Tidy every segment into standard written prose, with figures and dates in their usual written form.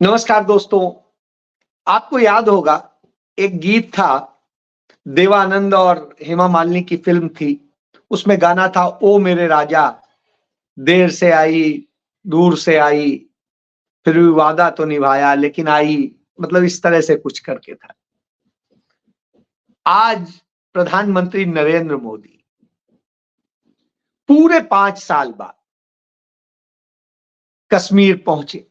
नमस्कार दोस्तों। आपको याद होगा एक गीत था, देवानंद और हेमा मालिनी की फिल्म थी। उसमें गाना था, ओ मेरे राजा, देर से आई, दूर से आई, फिर भी वादा तो निभाया लेकिन आई। मतलब इस तरह से कुछ करके था। आज प्रधानमंत्री नरेंद्र मोदी पूरे 5 साल बाद कश्मीर पहुंचे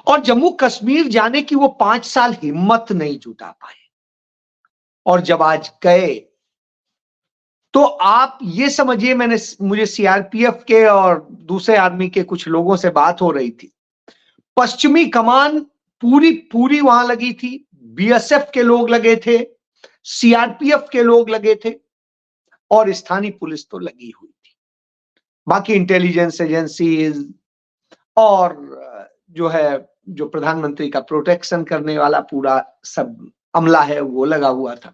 और जम्मू कश्मीर जाने की वो 5 साल हिम्मत नहीं जुटा पाए। और जब आज गए तो आप ये समझिए, मुझे सीआरपीएफ के और दूसरे आर्मी के कुछ लोगों से बात हो रही थी। पश्चिमी कमान पूरी पूरी वहां लगी थी, बीएसएफ के लोग लगे थे, सीआरपीएफ के लोग लगे थे और स्थानीय पुलिस तो लगी हुई थी। बाकी इंटेलिजेंस एजेंसीज और जो प्रधानमंत्री का प्रोटेक्शन करने वाला पूरा सब अमला है वो लगा हुआ था।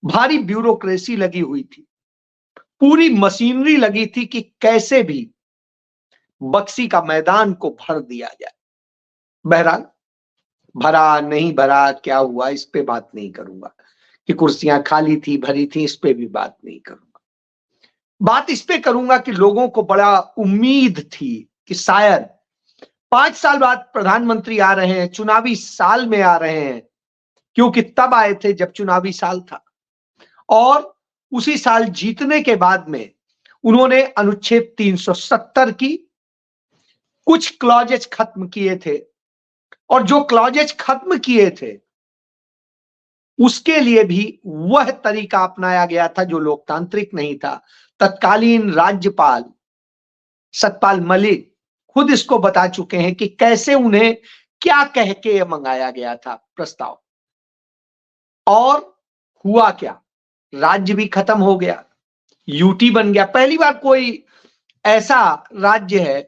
भारी ब्यूरोक्रेसी लगी हुई थी, पूरी मशीनरी लगी थी कि कैसे भी बक्सी का मैदान को भर दिया जाए। बहरहाल भरा नहीं भरा क्या हुआ इस पे बात नहीं करूंगा, कि कुर्सियां खाली थी भरी थी इस पे भी बात नहीं करूंगा। बात इस पे करूंगा कि लोगों को बड़ा उम्मीद थी कि शायद 5 साल बाद प्रधानमंत्री आ रहे हैं, चुनावी साल में आ रहे हैं, क्योंकि तब आए थे जब चुनावी साल था। और उसी साल जीतने के बाद में उन्होंने अनुच्छेद 370 की कुछ क्लॉजेज खत्म किए थे और जो क्लॉजेज खत्म किए थे उसके लिए भी वह तरीका अपनाया गया था जो लोकतांत्रिक नहीं था। तत्कालीन राज्यपाल सतपाल मलिक खुद इसको बता चुके हैं कि कैसे उन्हें क्या कह के मंगाया गया था प्रस्ताव। और हुआ क्या, राज्य भी खत्म हो गया, यूटी बन गया। पहली बार कोई ऐसा राज्य है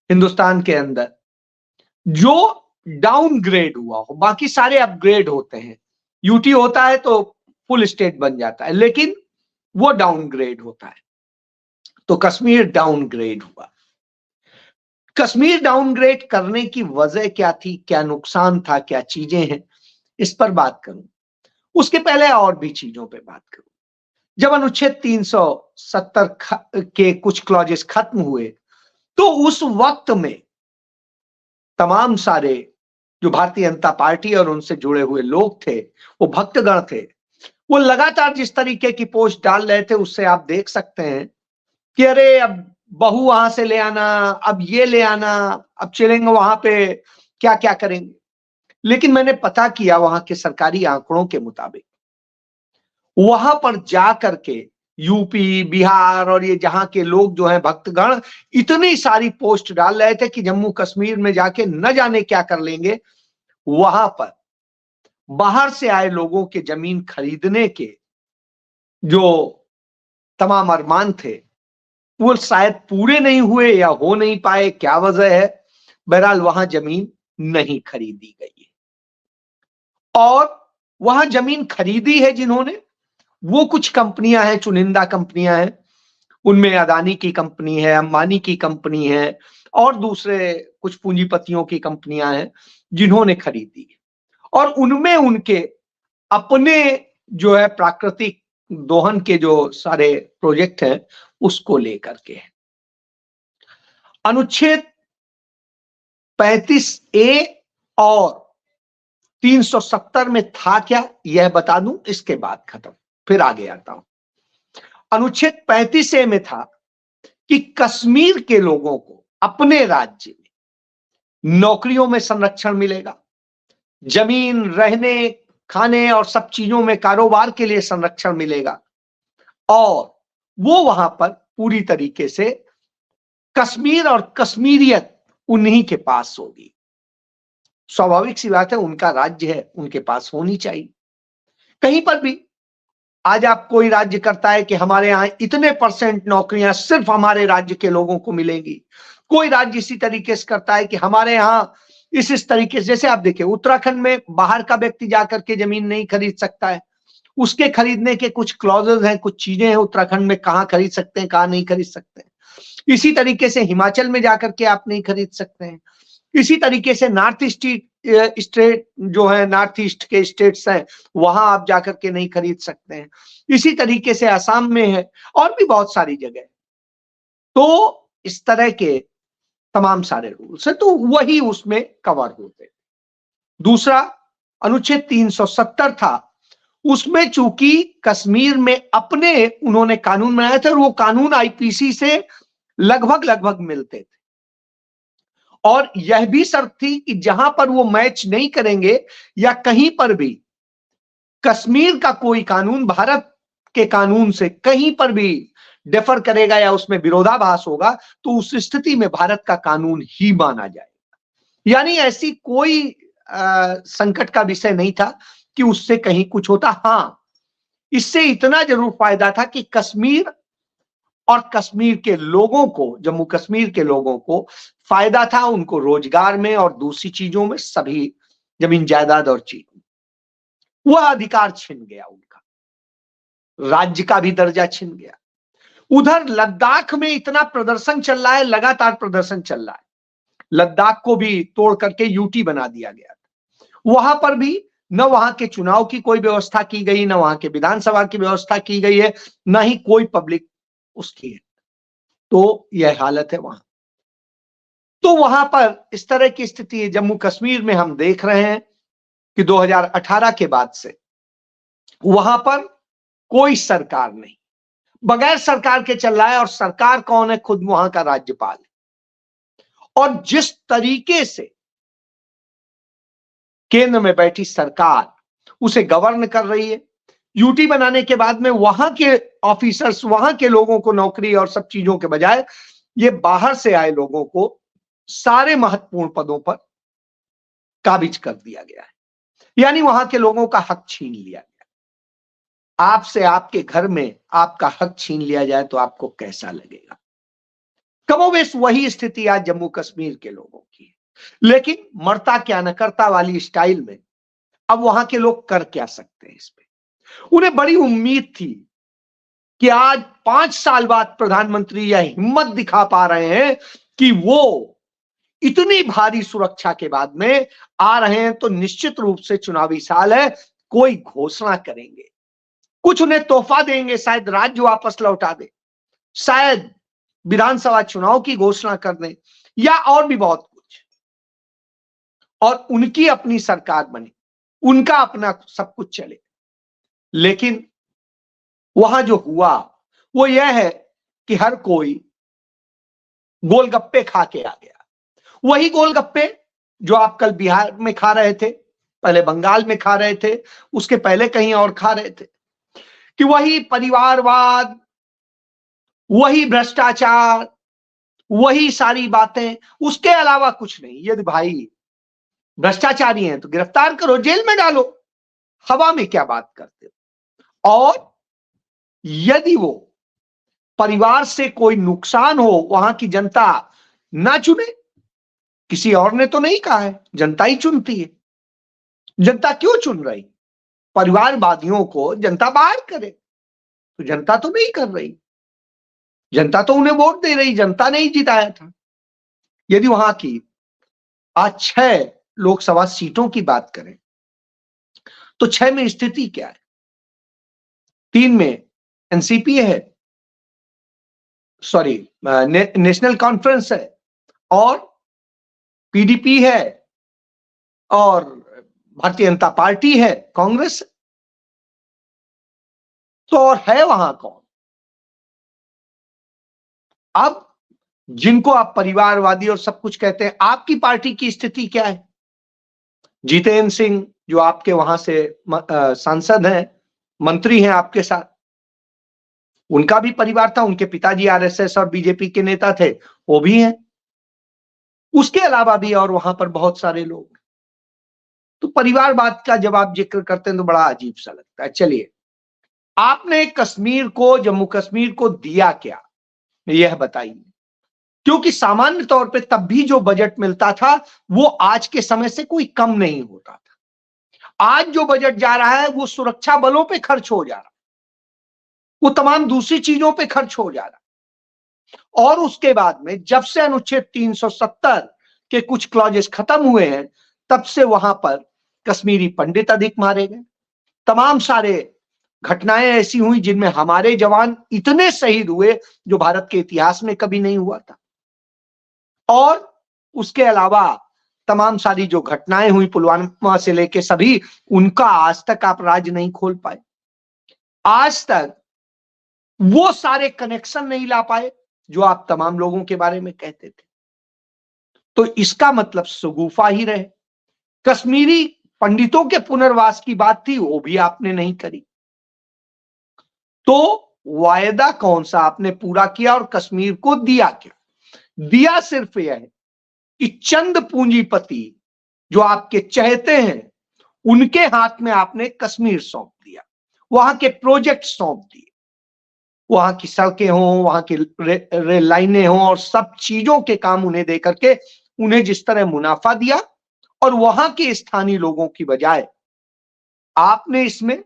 हिंदुस्तान के अंदर जो डाउनग्रेड हुआ हो। बाकी सारे अपग्रेड होते हैं, यूटी होता है तो फुल स्टेट बन जाता है, लेकिन वो डाउनग्रेड होता है। तो कश्मीर डाउनग्रेड हुआ। कश्मीर डाउनग्रेड करने की वजह क्या थी, क्या नुकसान था, क्या चीजें हैं, इस पर बात करूं। उसके पहले और भी चीजों पे बात करूं। जब अनुच्छेद 370 के कुछ क्लॉजेस खत्म हुए तो उस वक्त में तमाम सारे जो भारतीय जनता पार्टी और उनसे जुड़े हुए लोग थे, वो भक्तगण थे, वो लगातार जिस तरीके की पोस्ट डाल रहे थे उससे आप देख सकते हैं कि अरे अब बहू वहां से ले आना, अब ये ले आना, अब चलेंगे वहां पे क्या क्या करेंगे। लेकिन मैंने पता किया वहां के सरकारी आंकड़ों के मुताबिक वहां पर जा करके यूपी बिहार और ये जहां के लोग जो हैं भक्तगण इतनी सारी पोस्ट डाल रहे थे कि जम्मू कश्मीर में जाके न जाने क्या कर लेंगे। वहां पर बाहर से आए लोगों के जमीन खरीदने के जो तमाम अरमान थे वो शायद पूरे नहीं हुए या हो नहीं पाए, क्या वजह है। बहरहाल वहां जमीन नहीं खरीदी गई है। और वहां जमीन खरीदी है जिन्होंने, वो कुछ कंपनियां हैं, चुनिंदा कंपनियां हैं। उनमें अदानी की कंपनी है, अंबानी की कंपनी है और दूसरे कुछ पूंजीपतियों की कंपनियां हैं जिन्होंने खरीदी। और उनमें उनके अपने जो है प्राकृतिक दोहन के जो सारे प्रोजेक्ट हैं उसको लेकर के। अनुच्छेद 35A और 370 में था क्या यह बता दूं, इसके बाद खत्म, फिर आगे आता हूं। अनुच्छेद 35A में था कि कश्मीर के लोगों को अपने राज्य में नौकरियों में संरक्षण मिलेगा, जमीन, रहने, खाने और सब चीजों में कारोबार के लिए संरक्षण मिलेगा और वो वहां पर पूरी तरीके से कश्मीर और कश्मीरियत उन्हीं के पास होगी। स्वाभाविक सी बात है, उनका राज्य है, उनके पास होनी चाहिए। कहीं पर भी आज आप कोई राज्य करता है कि हमारे यहां इतने % नौकरियां सिर्फ हमारे राज्य के लोगों को मिलेंगी, कोई राज्य इसी तरीके से करता है कि हमारे यहां इस तरीके से, जैसे आप देखिए उत्तराखंड में बाहर का व्यक्ति जाकर के जमीन नहीं खरीद सकता है, उसके खरीदने के कुछ क्लॉजेस हैं, कुछ चीजें हैं उत्तराखंड में, कहां खरीद सकते हैं कहां नहीं खरीद सकते हैं। इसी तरीके से हिमाचल में जाकर के आप नहीं खरीद सकते हैं। इसी तरीके से नॉर्थ ईस्ट स्टेट जो है, नॉर्थ ईस्ट के स्टेट्स हैं, वहां आप जाकर के नहीं खरीद सकते हैं। इसी तरीके से असम में है और भी बहुत सारी जगह। तो इस तरह के तमाम सारे रूल्स है, तो वही उसमें कवर होते। दूसरा अनुच्छेद 370 था, उसमें चूंकि कश्मीर में अपने उन्होंने कानून बनाए थे और वो कानून आईपीसी से लगभग लगभग मिलते थे, और यह भी शर्त थी कि जहां पर वो मैच नहीं करेंगे या कहीं पर भी कश्मीर का कोई कानून भारत के कानून से कहीं पर भी डिफर करेगा या उसमें विरोधाभास होगा, तो उस स्थिति में भारत का कानून ही माना जाएगा। यानी ऐसी कोई संकट का विषय नहीं था कि उससे कहीं कुछ होता। हां, इससे इतना जरूर फायदा था कि कश्मीर और कश्मीर के लोगों को, जम्मू कश्मीर के लोगों को फायदा था, उनको रोजगार में और दूसरी चीजों में, सभी जमीन जायदाद और चीजों, वह अधिकार छिन गया उनका, राज्य का भी दर्जा छिन गया। उधर लद्दाख में इतना प्रदर्शन चल रहा है, लगातार प्रदर्शन चल रहा है, लद्दाख को भी तोड़ करके यूटी बना दिया गया था। वहां पर भी न वहां के चुनाव की कोई व्यवस्था की गई, न वहां के विधानसभा की व्यवस्था की गई है, न ही कोई पब्लिक उसकी है। तो यह हालत है वहां। तो वहां पर इस तरह की स्थिति है। जम्मू कश्मीर में हम देख रहे हैं कि 2018 के बाद से वहां पर कोई सरकार नहीं, बगैर सरकार के चल रहा है, और सरकार कौन है? खुद वहां का राज्यपाल है। और जिस तरीके से केंद्र में बैठी सरकार उसे गवर्न कर रही है, यूटी बनाने के बाद में वहां के ऑफिसर्स, वहां के लोगों को नौकरी और सब चीजों के बजाय ये बाहर से आए लोगों को सारे महत्वपूर्ण पदों पर काबिज कर दिया गया है। यानी वहां के लोगों का हक छीन लिया गया। आपसे आपके घर में आपका हक छीन लिया जाए तो आपको कैसा लगेगा? कमोबेश वही स्थिति आज जम्मू कश्मीर के लोगों की है। लेकिन मरता क्या न करता वाली स्टाइल में अब वहां के लोग कर क्या सकते हैं इस पे? उन्हें बड़ी उम्मीद थी कि आज 5 साल बाद प्रधानमंत्री यह हिम्मत दिखा पा रहे हैं कि वो इतनी भारी सुरक्षा के बाद में आ रहे हैं, तो निश्चित रूप से चुनावी साल है, कोई घोषणा करेंगे, कुछ उन्हें तोहफा देंगे, शायद राज्य वापस लौटा दे, शायद विधानसभा चुनाव की घोषणा कर दें, या और भी बहुत कुछ, और उनकी अपनी सरकार बने, उनका अपना सब कुछ चले। लेकिन वहां जो हुआ वो यह है कि हर कोई गोलगप्पे खा के आ गया। वही गोलगप्पे जो आप कल बिहार में खा रहे थे, पहले बंगाल में खा रहे थे, उसके पहले कहीं और खा रहे थे, कि वही परिवारवाद, वही भ्रष्टाचार, वही सारी बातें, उसके अलावा कुछ नहीं। यदि भाई भ्रष्टाचारी हैं तो गिरफ्तार करो, जेल में डालो, हवा में क्या बात करते हो? और यदि वो परिवार से कोई नुकसान हो, वहां की जनता ना चुने, किसी और ने तो नहीं कहा है, जनता ही चुनती है। जनता क्यों चुन रही? परिवारवादियों को जनता बाहर करे, तो जनता तो नहीं कर रही, जनता तो उन्हें वोट दे रही, जनता ने ही जिताया था। यदि वहां की आज 6 लोकसभा सीटों की बात करें तो 6 में स्थिति क्या है? 3 में एनसीपी है, सॉरी नेशनल कॉन्फ्रेंस है, और पीडीपी है, और भारतीय जनता पार्टी है, कांग्रेस। तो और है वहां कौन? अब जिनको आप परिवारवादी और सब कुछ कहते हैं, आपकी पार्टी की स्थिति क्या है? जितेंद्र सिंह जो आपके वहां से सांसद हैं, मंत्री हैं आपके साथ, उनका भी परिवार था, उनके पिताजी आरएसएस और बीजेपी के नेता थे, वो भी हैं। उसके अलावा भी और वहां पर बहुत सारे लोग। तो परिवारवाद का जब आप जिक्र करते हैं तो बड़ा अजीब सा लगता है। चलिए, आपने कश्मीर को, जम्मू कश्मीर को दिया क्या, यह बताइए। क्योंकि सामान्य तौर पे तब भी जो बजट मिलता था वो आज के समय से कोई कम नहीं होता था। आज जो बजट जा रहा है वो सुरक्षा बलों पे खर्च हो जा रहा है, वो तमाम दूसरी चीजों पे खर्च हो जा रहा है। और उसके बाद में जब से अनुच्छेद 370 के कुछ क्लॉजेस खत्म हुए हैं, तब से वहां पर कश्मीरी पंडित अधिक मारे गए। तमाम सारे घटनाएं ऐसी हुई जिनमें हमारे जवान इतने शहीद हुए जो भारत के इतिहास में कभी नहीं हुआ था। और उसके अलावा तमाम सारी जो घटनाएं हुई पुलवामा से लेके सभी, उनका आज तक आप राज नहीं खोल पाए। आज तक वो सारे कनेक्शन नहीं ला पाए जो आप तमाम लोगों के बारे में कहते थे। तो इसका मतलब शगुफा ही रहे। कश्मीरी पंडितों के पुनर्वास की बात थी, वो भी आपने नहीं करी। तो वायदा कौन सा आपने पूरा किया और कश्मीर को दिया क्या? दिया सिर्फ यह है कि चंद पूंजीपति जो आपके चहेते हैं उनके हाथ में आपने कश्मीर सौंप दिया, वहां के प्रोजेक्ट सौंप दिए, वहां की सड़कें हों, वहां की रेल लाइनें हों, और सब चीजों के काम उन्हें देकर के उन्हें जिस तरह मुनाफा दिया, और वहां के स्थानीय लोगों की बजाय आपने इसमें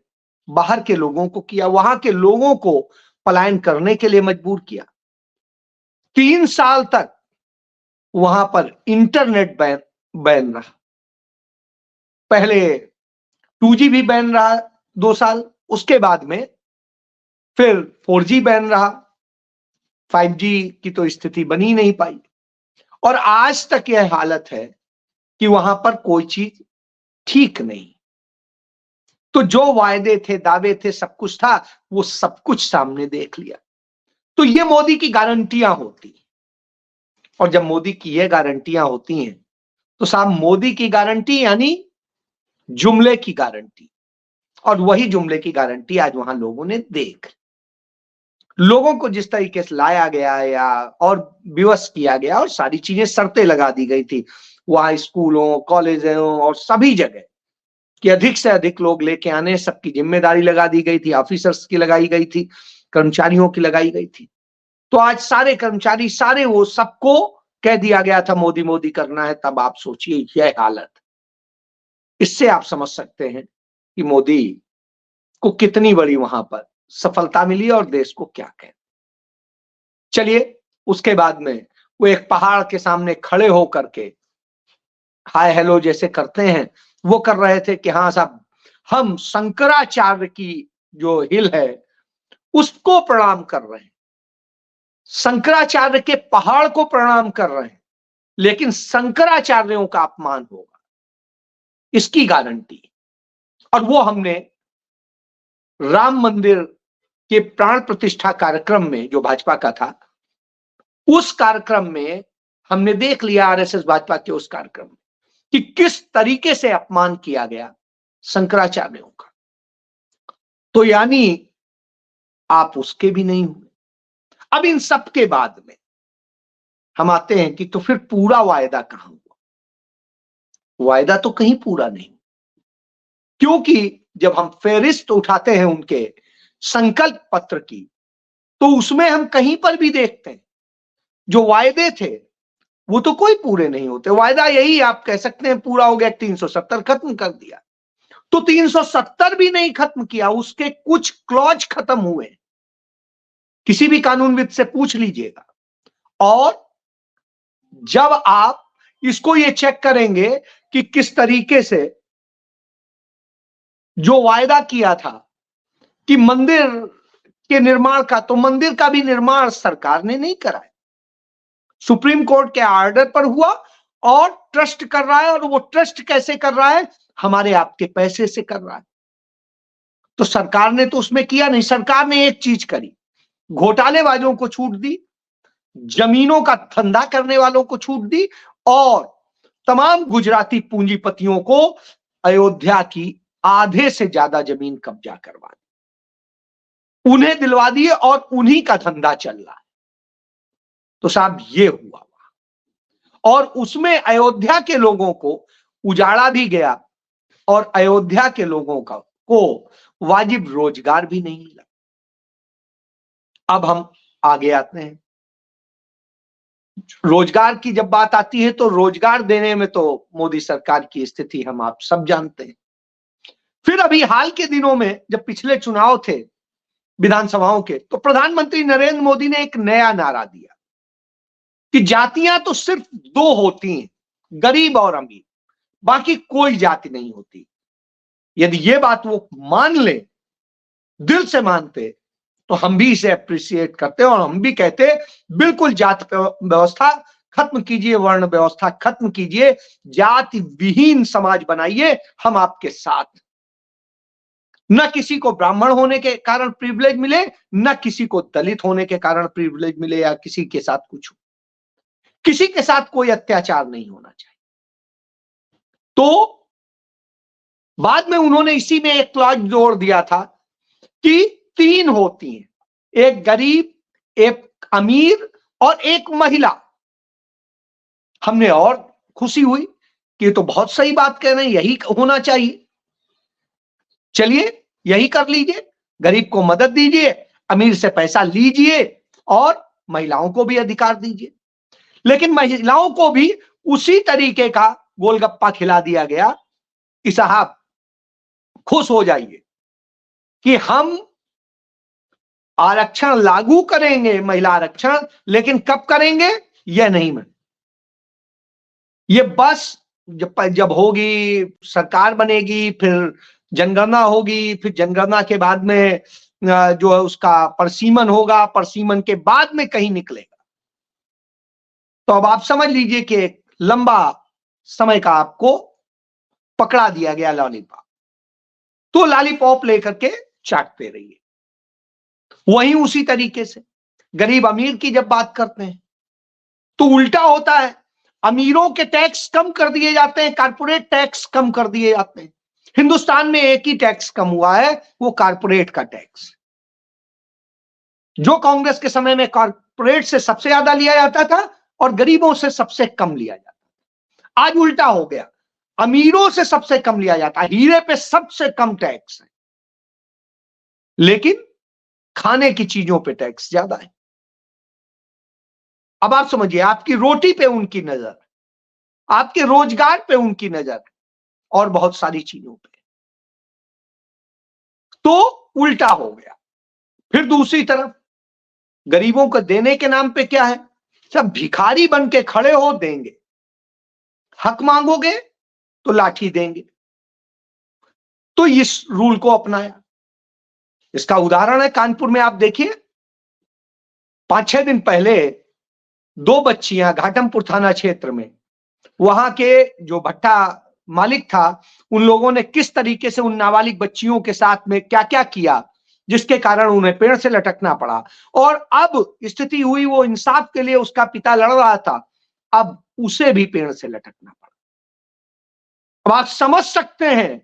बाहर के लोगों को किया, वहां के लोगों को पलायन करने के लिए मजबूर किया। 3 साल तक वहां पर इंटरनेट बैन रहा। पहले 2G भी बैन रहा 2 साल, उसके बाद में फिर 4G बैन रहा, 5G की तो स्थिति बनी नहीं पाई, और आज तक यह हालत है कि वहां पर कोई चीज ठीक नहीं। तो जो वायदे थे, दावे थे, सब कुछ था, वो सब कुछ सामने देख लिया। तो ये मोदी की गारंटियां होती, और जब मोदी की ये गारंटियां होती हैं तो साहब मोदी की गारंटी यानी जुमले की गारंटी, और वही जुमले की गारंटी आज वहां लोगों ने देख। लोगों को जिस तरीके से लाया गया या और विवश किया गया, और सारी चीजें शर्तें लगा दी गई थी वहां स्कूलों, कॉलेजों और सभी जगह कि अधिक से अधिक लोग लेके आने, सबकी जिम्मेदारी लगा दी गई थी, ऑफिसर्स की लगाई गई थी, कर्मचारियों की लगाई गई थी। तो आज सारे कर्मचारी, सारे वो सबको कह दिया गया था मोदी मोदी करना है। तब आप सोचिए यह हालत। इससे आप समझ सकते हैं कि मोदी को कितनी बड़ी वहां पर सफलता मिली और देश को क्या कहें। चलिए, उसके बाद में वो एक पहाड़ के सामने खड़े होकर के हाय हेलो जैसे करते हैं, वो कर रहे थे कि हाँ साहब, हम शंकराचार्य की जो हिल है उसको प्रणाम कर रहे हैं, शंकराचार्य के पहाड़ को प्रणाम कर रहे हैं, लेकिन शंकराचार्यों का अपमान होगा, इसकी गारंटी। और वो हमने राम मंदिर के प्राण प्रतिष्ठा कार्यक्रम में, जो भाजपा का था, उस कार्यक्रम में हमने देख लिया, आरएसएस भाजपा के उस कार्यक्रम में, कि किस तरीके से अपमान किया गया शंकराचार्यों का। तो यानी आप उसके भी नहीं हुए। अब इन सब के बाद में हम आते हैं कि तो फिर पूरा वायदा कहां हुआ? वायदा तो कहीं पूरा नहीं, क्योंकि जब हम फेहरिस्त उठाते हैं उनके संकल्प पत्र की, तो उसमें हम कहीं पर भी देखते हैं जो वायदे थे वो तो कोई पूरे नहीं होते। वायदा यही आप कह सकते हैं पूरा हो गया, 370 खत्म कर दिया, तो 370 भी नहीं खत्म किया, उसके कुछ क्लॉज खत्म हुए, किसी भी कानूनविद से पूछ लीजिएगा। और जब आप इसको ये चेक करेंगे कि किस तरीके से जो वायदा किया था कि मंदिर के निर्माण का, तो मंदिर का भी निर्माण सरकार ने नहीं कराया, सुप्रीम कोर्ट के ऑर्डर पर हुआ, और ट्रस्ट कर रहा है। और वो ट्रस्ट कैसे कर रहा है? हमारे आपके पैसे से कर रहा है। तो सरकार ने तो उसमें किया नहीं। सरकार ने एक चीज करी, घोटालेबाजों को छूट दी, जमीनों का धंधा करने वालों को छूट दी, और तमाम गुजराती पूंजीपतियों को अयोध्या की आधे से ज्यादा जमीन कब्जा करवा दी, उन्हें दिलवा दिए, और उन्हीं का धंधा चल रहा है। तो साहब ये हुआ, और उसमें अयोध्या के लोगों को उजाड़ा भी गया, और अयोध्या के लोगों को वाजिब रोजगार भी नहीं मिला। अब हम आगे आते हैं। रोजगार की जब बात आती है तो रोजगार देने में तो मोदी सरकार की स्थिति हम आप सब जानते हैं। फिर अभी हाल के दिनों में जब पिछले चुनाव थे विधानसभाओं के, तो प्रधानमंत्री नरेंद्र मोदी ने एक नया नारा दिया कि जातियां तो सिर्फ 2 होती हैं, गरीब और अमीर, बाकी कोई जाति नहीं होती। यदि ये बात वो मान ले, दिल से मानते, तो हम भी इसे अप्रिशिएट करते और हम भी कहते बिल्कुल जाति व्यवस्था खत्म कीजिए, वर्ण व्यवस्था खत्म कीजिए, जाति विहीन समाज बनाइए, हम आपके साथ। न किसी को ब्राह्मण होने के कारण प्रिविलेज मिले, न किसी को दलित होने के कारण प्रिविलेज मिले, या किसी के साथ कुछ हो, किसी के साथ कोई अत्याचार नहीं होना चाहिए। तो बाद में उन्होंने इसी में एक क्लॉज जोड़ दिया था कि 3 होती हैं, एक गरीब, एक अमीर और एक महिला। हमने और खुशी हुई कि ये तो बहुत सही बात कह रहे हैं, यही होना चाहिए, चलिए यही कर लीजिए, गरीब को मदद दीजिए, अमीर से पैसा लीजिए और महिलाओं को भी अधिकार दीजिए। लेकिन महिलाओं को भी उसी तरीके का गोलगप्पा खिला दिया गया कि साहब खुश हो जाइए कि हम आरक्षण लागू करेंगे, महिला आरक्षण, लेकिन कब करेंगे यह नहीं मैं, ये बस जब होगी, सरकार बनेगी, फिर जनगणना होगी, फिर जनगणना के बाद में जो है उसका परसीमन होगा, परसीमन के बाद में कहीं निकलेगा। तो अब आप समझ लीजिए कि एक लंबा समय का आपको पकड़ा दिया गया लॉलीपॉप, तो लॉलीपॉप लेकर के चाटते रहिए। वहीं उसी तरीके से गरीब अमीर की जब बात करते हैं तो उल्टा होता है, अमीरों के टैक्स कम कर दिए जाते हैं, कारपोरेट टैक्स कम कर दिए जाते हैं। हिंदुस्तान में एक ही टैक्स कम हुआ है, वो कारपोरेट का टैक्स। जो कांग्रेस के समय में कारपोरेट से सबसे ज्यादा लिया जाता था और गरीबों से सबसे कम लिया जाता था, आज उल्टा हो गया, अमीरों से सबसे कम लिया जाता है, हीरे पे सबसे कम टैक्स है, लेकिन खाने की चीजों पे टैक्स ज्यादा है। अब आप समझिए, आपकी रोटी पे उनकी नजर, आपके रोजगार पे उनकी नजर, और बहुत सारी चीजों पे, तो उल्टा हो गया। फिर दूसरी तरफ गरीबों को देने के नाम पे क्या है, सब भिखारी बन के खड़े हो, देंगे, हक मांगोगे तो लाठी देंगे। तो इस रूल को अपनाया। इसका उदाहरण है कानपुर में, आप देखिए 5-6 दिन पहले 2 बच्चियां घाटमपुर थाना क्षेत्र में, वहां के जो भट्टा मालिक था, उन लोगों ने किस तरीके से उन नाबालिग बच्चियों के साथ में क्या क्या किया, जिसके कारण उन्हें पेड़ से लटकना पड़ा। और अब स्थिति हुई, वो इंसाफ के लिए उसका पिता लड़ रहा था, अब उसे भी पेड़ से लटकना पड़ा। अब आप समझ सकते हैं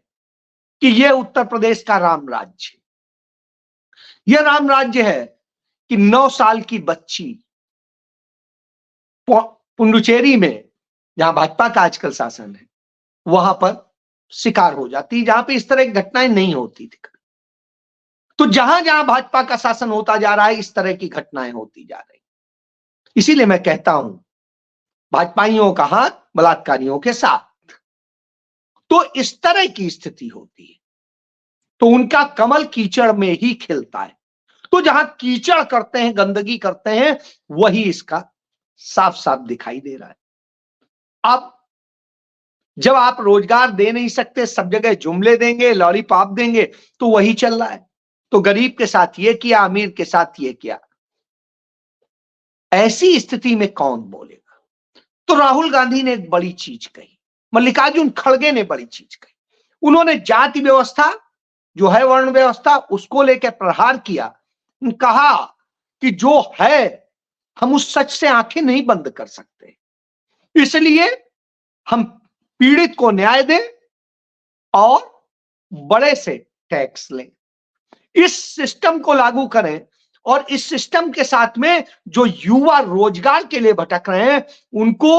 कि यह उत्तर प्रदेश का राम राज्य, यह राम राज्य है कि 9 साल की बच्ची पुंडुचेरी में, जहां भाजपा का आजकल शासन है, वहां पर शिकार हो जाती, जहां पे इस तरह की घटनाएं नहीं होती थी। तो जहां जहां भाजपा का शासन होता जा रहा है, इस तरह की घटनाएं होती जा रही। इसीलिए मैं कहता हूं, भाजपाइयों का हाथ बलात्कारियों के साथ। तो इस तरह की स्थिति होती है, तो उनका कमल कीचड़ में ही खिलता है। तो जहां कीचड़ करते हैं, गंदगी करते हैं, वही इसका साफ साफ दिखाई दे रहा है। अब जब आप रोजगार दे नहीं सकते, सब जगह जुमले देंगे, लॉलीपॉप देंगे, तो वही चल रहा है। तो गरीब के साथ ये किया, अमीर के साथ ये किया। ऐसी स्थिति में कौन बोलेगा? तो राहुल गांधी ने एक बड़ी चीज कही, मल्लिकार्जुन खड़गे ने बड़ी चीज कही। उन्होंने जाति व्यवस्था जो है, वर्ण व्यवस्था, उसको लेकर प्रहार किया। कहा कि जो है, हम उस सच से आंखें नहीं बंद कर सकते, इसलिए हम पीड़ित को न्याय दें और बड़े से टैक्स लें, इस सिस्टम को लागू करें। और इस सिस्टम के साथ में जो युवा रोजगार के लिए भटक रहे हैं, उनको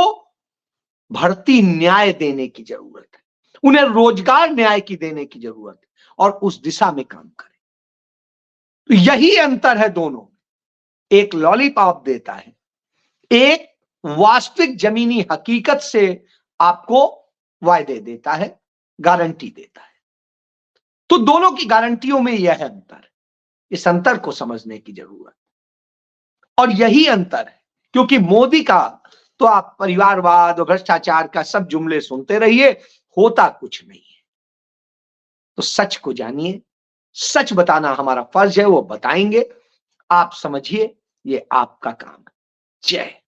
भर्ती न्याय देने की जरूरत है, उन्हें रोजगार न्याय की देने की जरूरत है, और उस दिशा में काम करें। तो यही अंतर है दोनों, एक लॉलीपॉप देता है, एक वास्तविक जमीनी हकीकत से आपको वायदे देता है, गारंटी देता है। तो दोनों की गारंटियों में यह अंतर है, इस अंतर को समझने की जरूरत। और यही अंतर है, क्योंकि मोदी का तो आप परिवारवाद और भ्रष्टाचार का सब जुमले सुनते रहिए, होता कुछ नहीं है। तो सच को जानिए, सच बताना हमारा फर्ज है, वो बताएंगे। आप समझिए, ये आपका काम है। जय